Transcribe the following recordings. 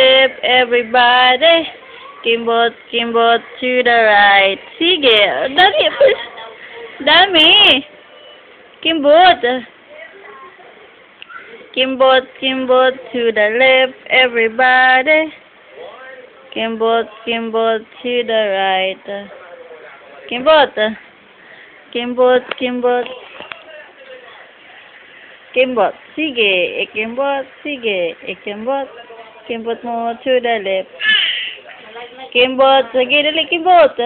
left, everybody. Kimbot, kimbot to the right. Sige, dali. Dami. Kimbot. Kimbot, kimbot to the left, everybody. Kimbot, kimbot to the right. Kimbot. Kimbot, kimbot. Kimbot. Sige, ikimbot. Sige, ikimbot. Kimbot mo to the left. Kimbot. Sige, dali, kimbot.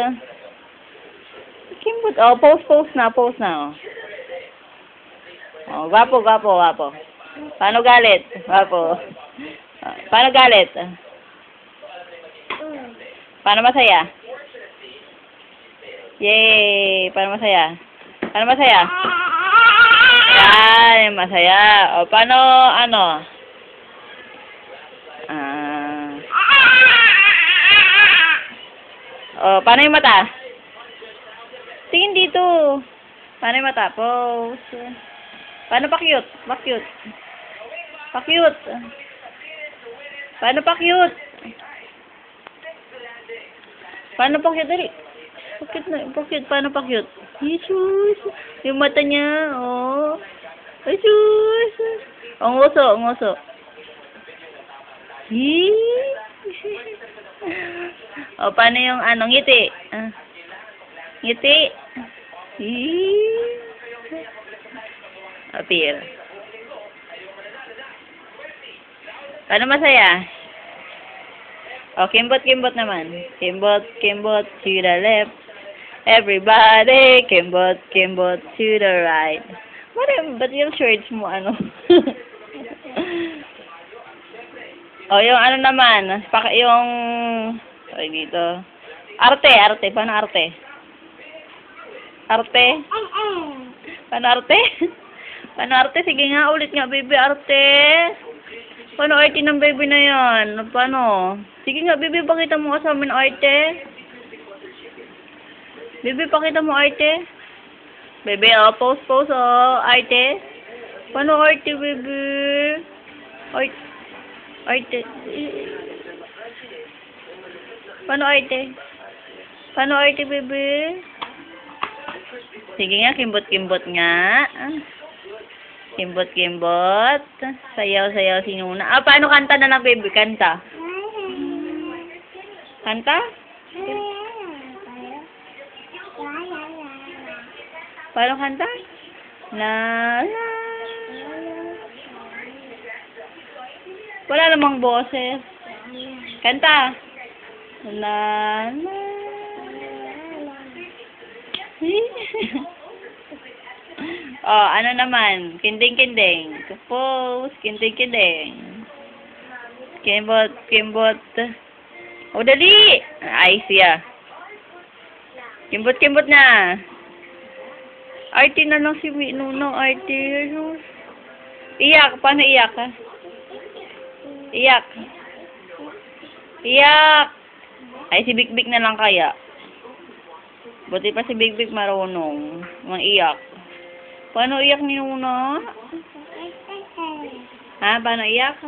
Kimbot. Oh, pose na, oh. Oh, gwapo. Paano galit? Gwapo. Paano galit? Paano masaya? Yay! Paano masaya? Yan, masaya. O, paano, ano? O, paano yung mata? Tingin dito. Paano yung mata? Pose. Paano pa-cute? Pa-cute. Paano pa-cute? Paano pa-cute? Dali. Pa-cute. Paano pa-cute? Jesus. Yung mata niya. Oh. Jesus. Ang nguso. O, paano yung ano? Ngiti. Ngiti. Appear. Paano masaya? O, kimbot naman. Kimbot to the left. Everybody, kimbot to the right. Ba't yung shorts mo, ano? O, yung ano naman, yung, sorry dito. Arte. Paano arte? Paano arte? Sige nga, ulit nga, baby, arte. Paano arte ng baby na yan? Paano? Sige nga, baby, pakita mo ka sa amin arte. Baby, pakita mo arte. Baby, oh, pose, oh, arte. Paano arte, baby? Arte. Paano arte, baby? Sige nga, kimbot nga. Kimbot. Sayaw si Nuna. Paano kanta na lang, baby? Kanta? Paano kanta? La. Wala namang boses. Kanta. La. Oh, ano naman? Kinding. Pose. Kinding. Kimbot. O, dali! Ay, siya. Kimbot na. Arte na lang si Nunong. Arte. Iyak. Paano iyak, ha? Iyak. Ay, si Big na lang kaya. Buti pa si Big marunong. Mang-iyak. Paano iyak ni Nuna? Ha? Paano iyak?